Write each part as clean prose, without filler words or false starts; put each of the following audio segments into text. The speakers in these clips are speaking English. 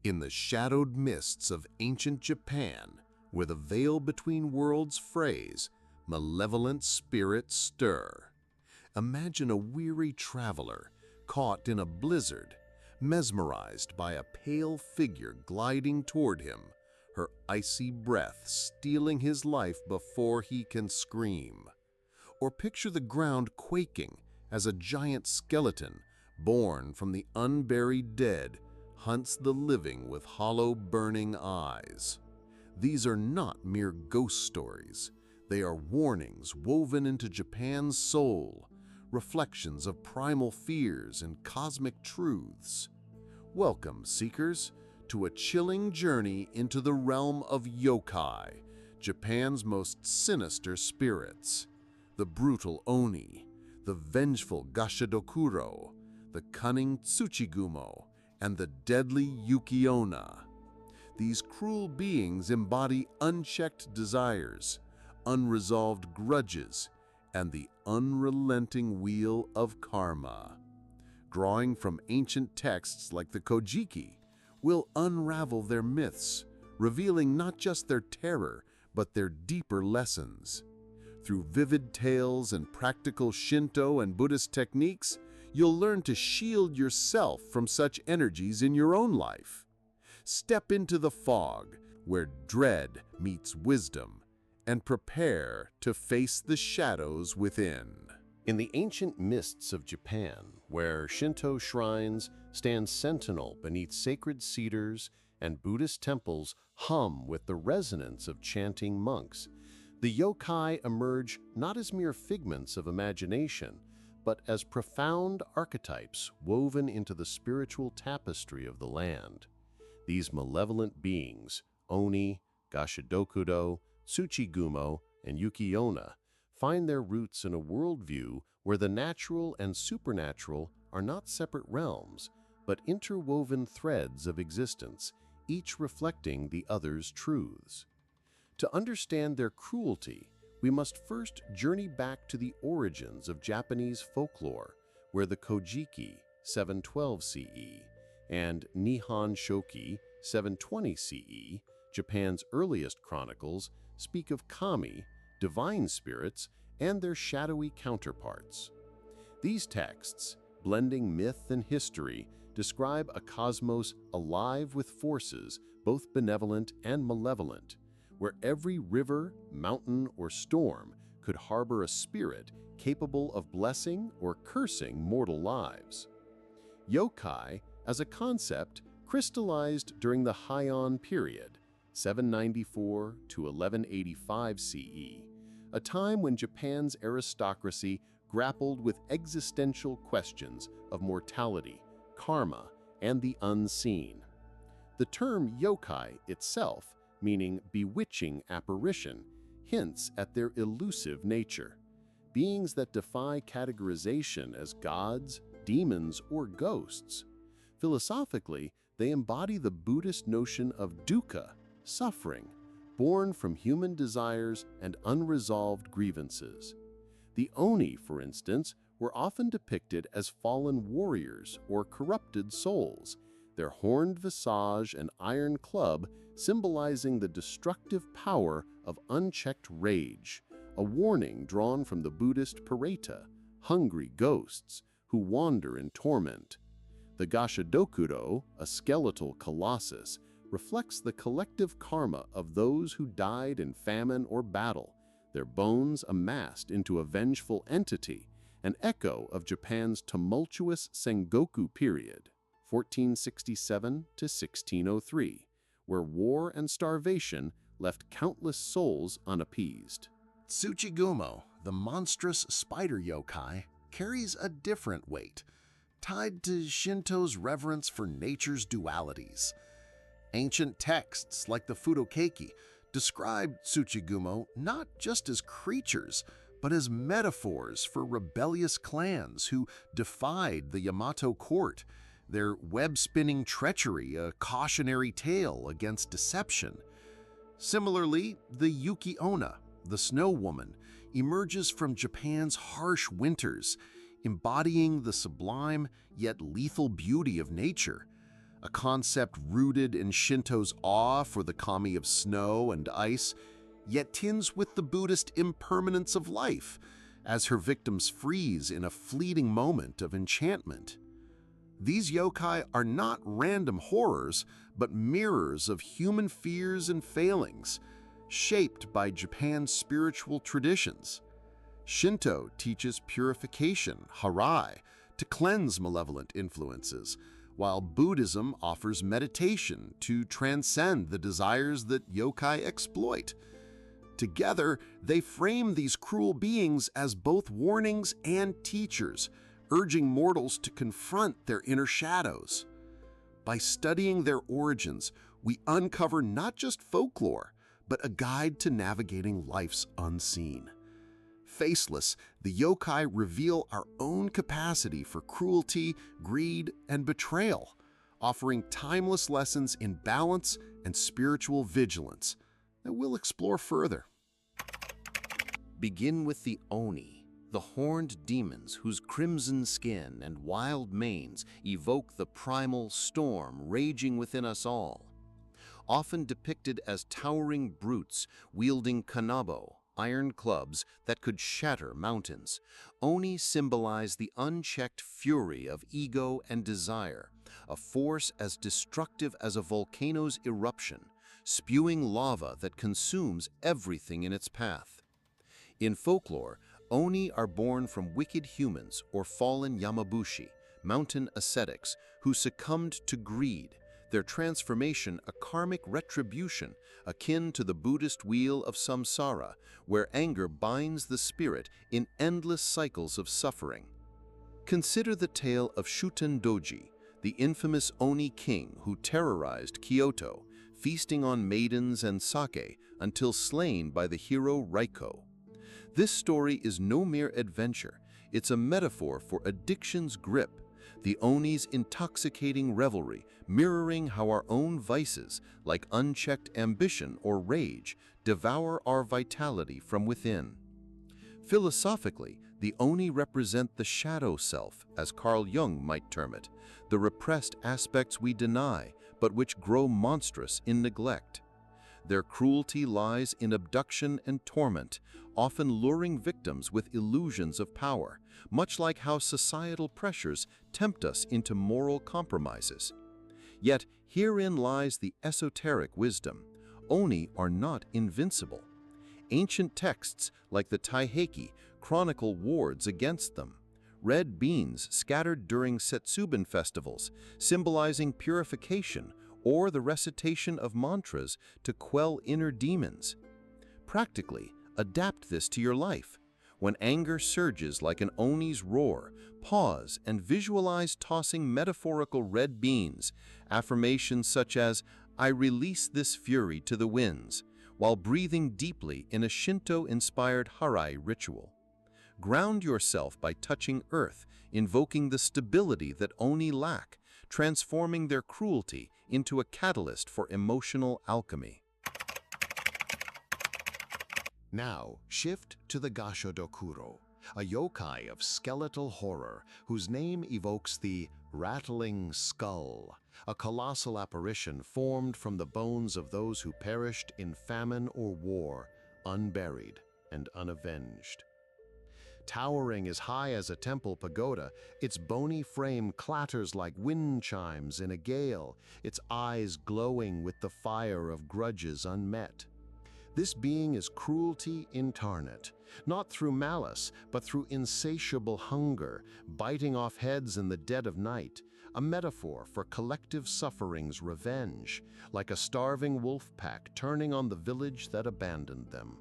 In the shadowed mists of ancient Japan, where the veil between worlds frays, malevolent spirits stir. Imagine a weary traveler caught in a blizzard, mesmerized by a pale figure gliding toward him, her icy breath stealing his life before he can scream. Or picture the ground quaking as a giant skeleton, born from the unburied dead, hunts the living with hollow, burning eyes. These are not mere ghost stories. They are warnings woven into Japan's soul, reflections of primal fears and cosmic truths. Welcome, seekers, to a chilling journey into the realm of yokai, Japan's most sinister spirits. The brutal oni, the vengeful gashadokuro, the cunning tsuchigumo, and the deadly onna. These cruel beings embody unchecked desires, unresolved grudges, and the unrelenting wheel of karma. Drawing from ancient texts like the Kojiki, we'll unravel their myths, revealing not just their terror, but their deeper lessons. Through vivid tales and practical Shinto and Buddhist techniques, you'll learn to shield yourself from such energies in your own life. Step into the fog, where dread meets wisdom, and prepare to face the shadows within. In the ancient mists of Japan, where Shinto shrines stand sentinel beneath sacred cedars and Buddhist temples hum with the resonance of chanting monks, the yokai emerge not as mere figments of imagination, but as profound archetypes woven into the spiritual tapestry of the land. These malevolent beings, oni, gashidokudo, tsuchigumo, and yuki-onna, find their roots in a worldview where the natural and supernatural are not separate realms, but interwoven threads of existence, each reflecting the other's truths. To understand their cruelty, we must first journey back to the origins of Japanese folklore, where the Kojiki, 712 CE, and Nihon Shoki, 720 CE, Japan's earliest chronicles, speak of kami, divine spirits, and their shadowy counterparts. These texts, blending myth and history, describe a cosmos alive with forces both benevolent and malevolent, where every river, mountain, or storm could harbor a spirit capable of blessing or cursing mortal lives. Yokai, as a concept, crystallized during the Heian period, 794 to 1185 CE, a time when Japan's aristocracy grappled with existential questions of mortality, karma, and the unseen. The term yokai itself, meaning bewitching apparition, hints at their elusive nature. Beings that defy categorization as gods, demons, or ghosts. Philosophically, they embody the Buddhist notion of dukkha, suffering, born from human desires and unresolved grievances. The oni, for instance, were often depicted as fallen warriors or corrupted souls, their horned visage and iron club symbolizing the destructive power of unchecked rage, a warning drawn from the Buddhist Pareta, hungry ghosts who wander in torment. The Gashadokuro, a skeletal colossus, reflects the collective karma of those who died in famine or battle, their bones amassed into a vengeful entity, an echo of Japan's tumultuous Sengoku period, 1467 to 1603, where war and starvation left countless souls unappeased. Tsuchigumo, the monstrous spider yokai, carries a different weight, tied to Shinto's reverence for nature's dualities. Ancient texts like the Fudokeiki describe Tsuchigumo not just as creatures, but as metaphors for rebellious clans who defied the Yamato court, their web-spinning treachery a cautionary tale against deception. Similarly, the yuki-onna, the snow woman, emerges from Japan's harsh winters, embodying the sublime yet lethal beauty of nature, a concept rooted in Shinto's awe for the kami of snow and ice, yet tinged with the Buddhist impermanence of life, as her victims freeze in a fleeting moment of enchantment. These yokai are not random horrors, but mirrors of human fears and failings, shaped by Japan's spiritual traditions. Shinto teaches purification, harai, to cleanse malevolent influences, while Buddhism offers meditation to transcend the desires that yokai exploit. Together, they frame these cruel beings as both warnings and teachers, urging mortals to confront their inner shadows. By studying their origins, we uncover not just folklore, but a guide to navigating life's unseen. Faceless, the yokai reveal our own capacity for cruelty, greed, and betrayal, offering timeless lessons in balance and spiritual vigilance that we'll explore further. Begin with the oni, the horned demons whose crimson skin and wild manes evoke the primal storm raging within us all. Often depicted as towering brutes wielding kanabo, iron clubs that could shatter mountains, oni symbolize the unchecked fury of ego and desire, a force as destructive as a volcano's eruption, spewing lava that consumes everything in its path. In folklore, oni are born from wicked humans or fallen yamabushi, mountain ascetics, who succumbed to greed, their transformation a karmic retribution akin to the Buddhist wheel of samsara, where anger binds the spirit in endless cycles of suffering. Consider the tale of Shuten Doji, the infamous oni king who terrorized Kyoto, feasting on maidens and sake until slain by the hero Raiko. This story is no mere adventure, it's a metaphor for addiction's grip, the oni's intoxicating revelry mirroring how our own vices, like unchecked ambition or rage, devour our vitality from within. Philosophically, the oni represent the shadow self, as Carl Jung might term it, the repressed aspects we deny, but which grow monstrous in neglect. Their cruelty lies in abduction and torment, often luring victims with illusions of power, much like how societal pressures tempt us into moral compromises. Yet herein lies the esoteric wisdom. Oni are not invincible. Ancient texts like the Taiheki chronicle wards against them. Red beans scattered during Setsuban festivals, symbolizing purification, or the recitation of mantras to quell inner demons. Practically, adapt this to your life. When anger surges like an oni's roar, pause and visualize tossing metaphorical red beans, affirmations such as, "I release this fury to the winds," while breathing deeply in a Shinto-inspired harai ritual. Ground yourself by touching earth, invoking the stability that oni lack, transforming their cruelty into a catalyst for emotional alchemy. Now, shift to the Gashadokuro, a yokai of skeletal horror whose name evokes the rattling skull, a colossal apparition formed from the bones of those who perished in famine or war, unburied and unavenged. Towering as high as a temple pagoda, its bony frame clatters like wind chimes in a gale, its eyes glowing with the fire of grudges unmet. This being is cruelty incarnate, not through malice, but through insatiable hunger, biting off heads in the dead of night, a metaphor for collective suffering's revenge, like a starving wolf pack turning on the village that abandoned them.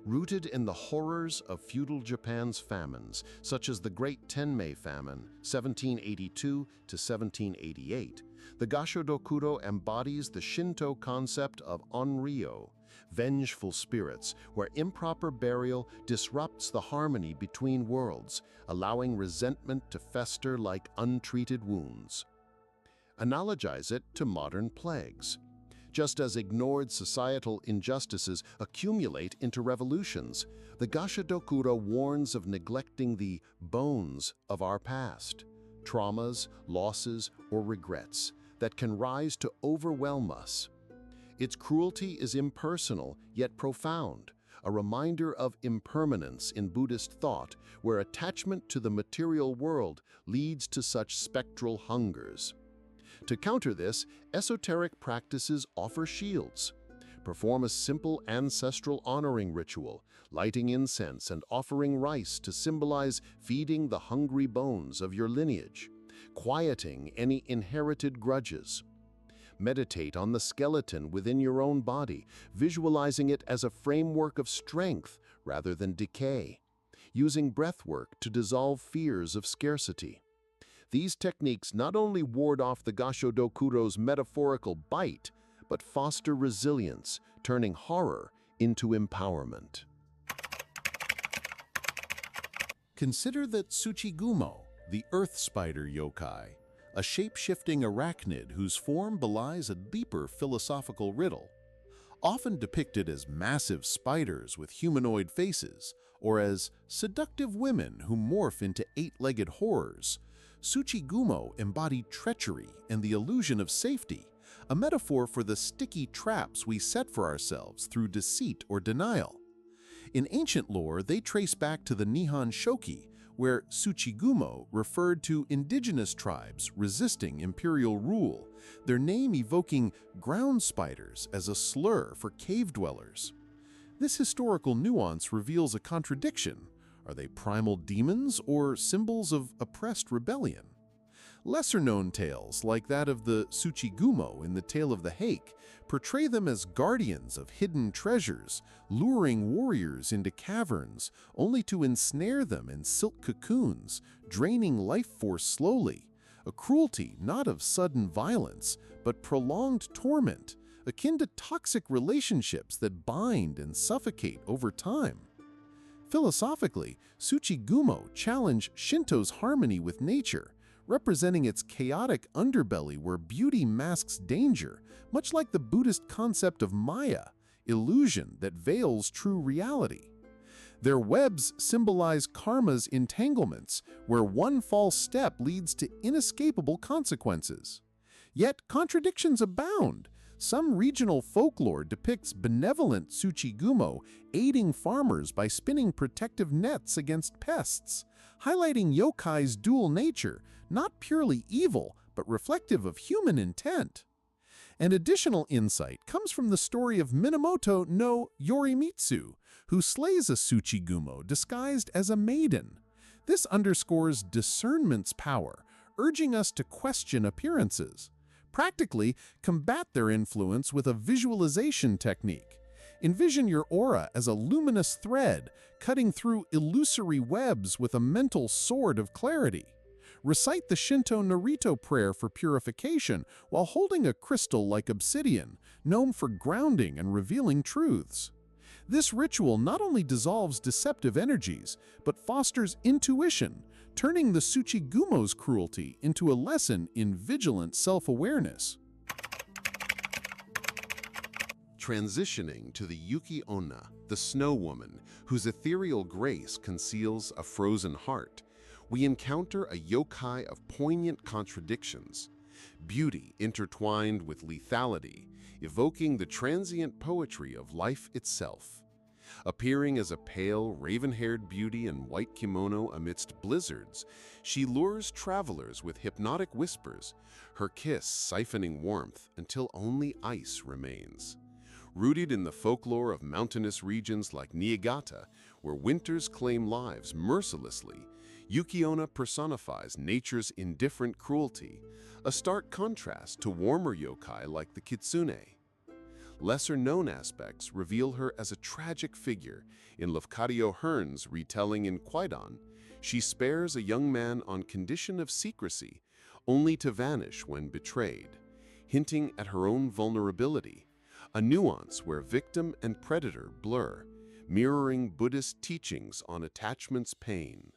Rooted in the horrors of feudal Japan's famines, such as the Great Tenmei Famine, 1782 to 1788, the Gashadokuro embodies the Shinto concept of onryo, vengeful spirits, where improper burial disrupts the harmony between worlds, allowing resentment to fester like untreated wounds. Analogize it to modern plagues. Just as ignored societal injustices accumulate into revolutions, the Gashadokuro warns of neglecting the bones of our past, traumas, losses, or regrets, that can rise to overwhelm us. Its cruelty is impersonal yet profound, a reminder of impermanence in Buddhist thought, where attachment to the material world leads to such spectral hungers. To counter this, esoteric practices offer shields. Perform a simple ancestral honoring ritual, lighting incense and offering rice to symbolize feeding the hungry bones of your lineage, quieting any inherited grudges. Meditate on the skeleton within your own body, visualizing it as a framework of strength rather than decay, using breathwork to dissolve fears of scarcity. These techniques not only ward off the Gashodokuro's metaphorical bite, but foster resilience, turning horror into empowerment. Consider that Tsuchigumo, the earth spider yokai, a shape-shifting arachnid whose form belies a deeper philosophical riddle. Often depicted as massive spiders with humanoid faces, or as seductive women who morph into eight-legged horrors, Tsuchigumo embodied treachery and the illusion of safety, a metaphor for the sticky traps we set for ourselves through deceit or denial. In ancient lore, they trace back to the Nihon Shoki, where Tsuchigumo referred to indigenous tribes resisting imperial rule, their name evoking ground spiders as a slur for cave dwellers. This historical nuance reveals a contradiction. Are they primal demons or symbols of oppressed rebellion? Lesser-known tales, like that of the Tsuchigumo in the Tale of the Hake, portray them as guardians of hidden treasures, luring warriors into caverns, only to ensnare them in silk cocoons, draining life force slowly, a cruelty not of sudden violence, but prolonged torment, akin to toxic relationships that bind and suffocate over time. Philosophically, Tsuchigumo challenged Shinto's harmony with nature, representing its chaotic underbelly where beauty masks danger, much like the Buddhist concept of Maya, illusion that veils true reality. Their webs symbolize karma's entanglements, where one false step leads to inescapable consequences. Yet contradictions abound. Some regional folklore depicts benevolent Tsuchigumo aiding farmers by spinning protective nets against pests, highlighting yokai's dual nature, not purely evil, but reflective of human intent. An additional insight comes from the story of Minamoto no Yorimitsu, who slays a Tsuchigumo disguised as a maiden. This underscores discernment's power, urging us to question appearances. Practically, combat their influence with a visualization technique. Envision your aura as a luminous thread, cutting through illusory webs with a mental sword of clarity. Recite the Shinto Narito prayer for purification while holding a crystal like obsidian, known for grounding and revealing truths. This ritual not only dissolves deceptive energies, but fosters intuition, turning the Tsuchigumo's cruelty into a lesson in vigilant self-awareness. Transitioning to the Yuki Onna, the snow woman, whose ethereal grace conceals a frozen heart, we encounter a yokai of poignant contradictions. Beauty intertwined with lethality, evoking the transient poetry of life itself. Appearing as a pale, raven-haired beauty in white kimono amidst blizzards, she lures travelers with hypnotic whispers, her kiss siphoning warmth until only ice remains. Rooted in the folklore of mountainous regions like Niigata, where winters claim lives mercilessly, Yuki Onna personifies nature's indifferent cruelty, a stark contrast to warmer yokai like the kitsune. Lesser-known aspects reveal her as a tragic figure. In Lafcadio Hearn's retelling in Kwaidan, she spares a young man on condition of secrecy, only to vanish when betrayed, hinting at her own vulnerability, a nuance where victim and predator blur, mirroring Buddhist teachings on attachment's pain.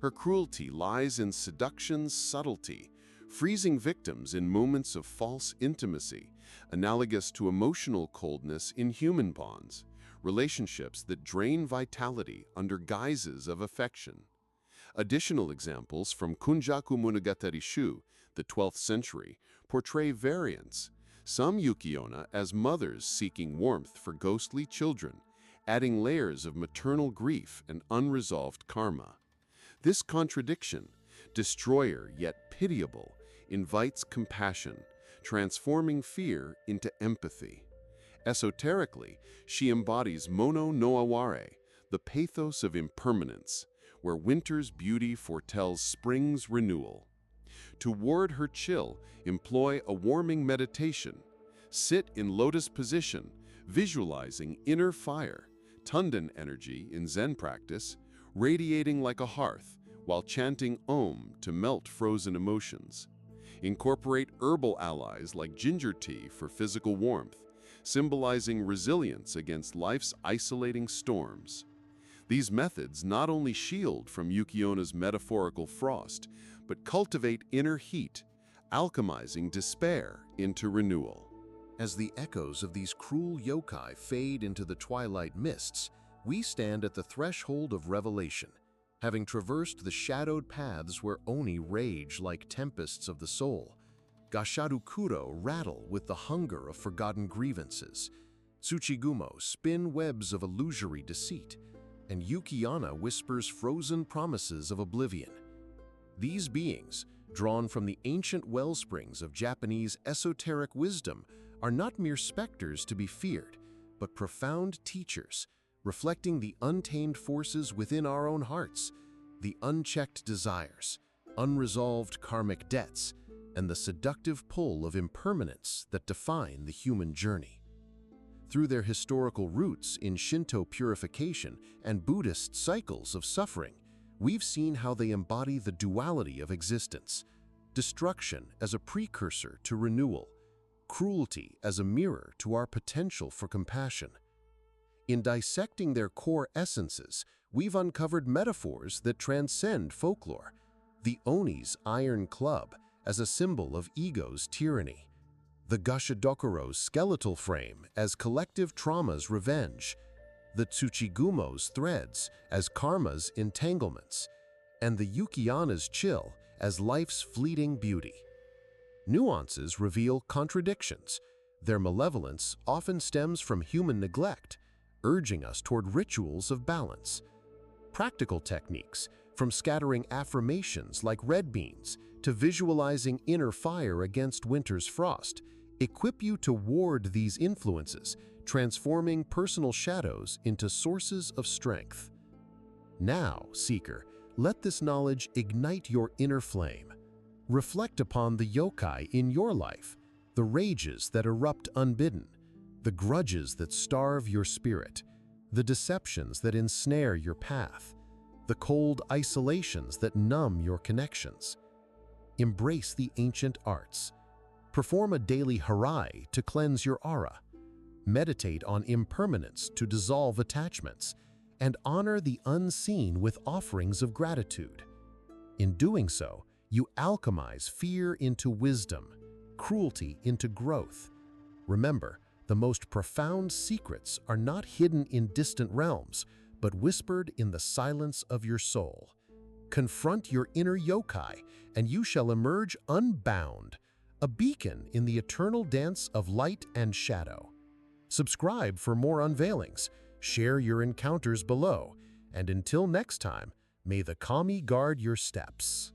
Her cruelty lies in seduction's subtlety, freezing victims in moments of false intimacy, analogous to emotional coldness in human bonds, relationships that drain vitality under guises of affection. Additional examples from Kunjaku Monogatari Shu, the 12th century, portray variants. Some yuki-onna as mothers seeking warmth for ghostly children, adding layers of maternal grief and unresolved karma. This contradiction, destroyer yet pitiable, invites compassion, transforming fear into empathy. Esoterically, she embodies mono no aware, the pathos of impermanence, where winter's beauty foretells spring's renewal. To ward her chill, employ a warming meditation. Sit in lotus position, visualizing inner fire, Tundan energy in Zen practice, radiating like a hearth while chanting Om to melt frozen emotions. Incorporate herbal allies like ginger tea for physical warmth, symbolizing resilience against life's isolating storms. These methods not only shield from yuki-onna's metaphorical frost, but cultivate inner heat, alchemizing despair into renewal. As the echoes of these cruel yokai fade into the twilight mists, we stand at the threshold of revelation, having traversed the shadowed paths where oni rage like tempests of the soul, Gashadukuro rattle with the hunger of forgotten grievances, Tsuchigumo spin webs of illusory deceit, and Yuki-onna whispers frozen promises of oblivion. These beings, drawn from the ancient wellsprings of Japanese esoteric wisdom, are not mere specters to be feared, but profound teachers, reflecting the untamed forces within our own hearts, the unchecked desires, unresolved karmic debts, and the seductive pull of impermanence that define the human journey. Through their historical roots in Shinto purification and Buddhist cycles of suffering, we've seen how they embody the duality of existence, destruction as a precursor to renewal, cruelty as a mirror to our potential for compassion. In dissecting their core essences, we've uncovered metaphors that transcend folklore, the Oni's iron club as a symbol of ego's tyranny, the Gashidokuro's skeletal frame as collective trauma's revenge, the Tsuchigumo's threads as karma's entanglements, and the Yuki-onna's chill as life's fleeting beauty. Nuances reveal contradictions. Their malevolence often stems from human neglect, urging us toward rituals of balance. Practical techniques, from scattering affirmations like red beans to visualizing inner fire against winter's frost, equip you to ward these influences, transforming personal shadows into sources of strength. Now, seeker, let this knowledge ignite your inner flame. Reflect upon the yokai in your life, the rages that erupt unbidden, the grudges that starve your spirit, the deceptions that ensnare your path, the cold isolations that numb your connections. Embrace the ancient arts. Perform a daily harai to cleanse your aura. Meditate on impermanence to dissolve attachments, and honor the unseen with offerings of gratitude. In doing so, you alchemize fear into wisdom, cruelty into growth. Remember, the most profound secrets are not hidden in distant realms, but whispered in the silence of your soul. Confront your inner yokai, and you shall emerge unbound, a beacon in the eternal dance of light and shadow. Subscribe for more unveilings, share your encounters below, and until next time, may the kami guard your steps.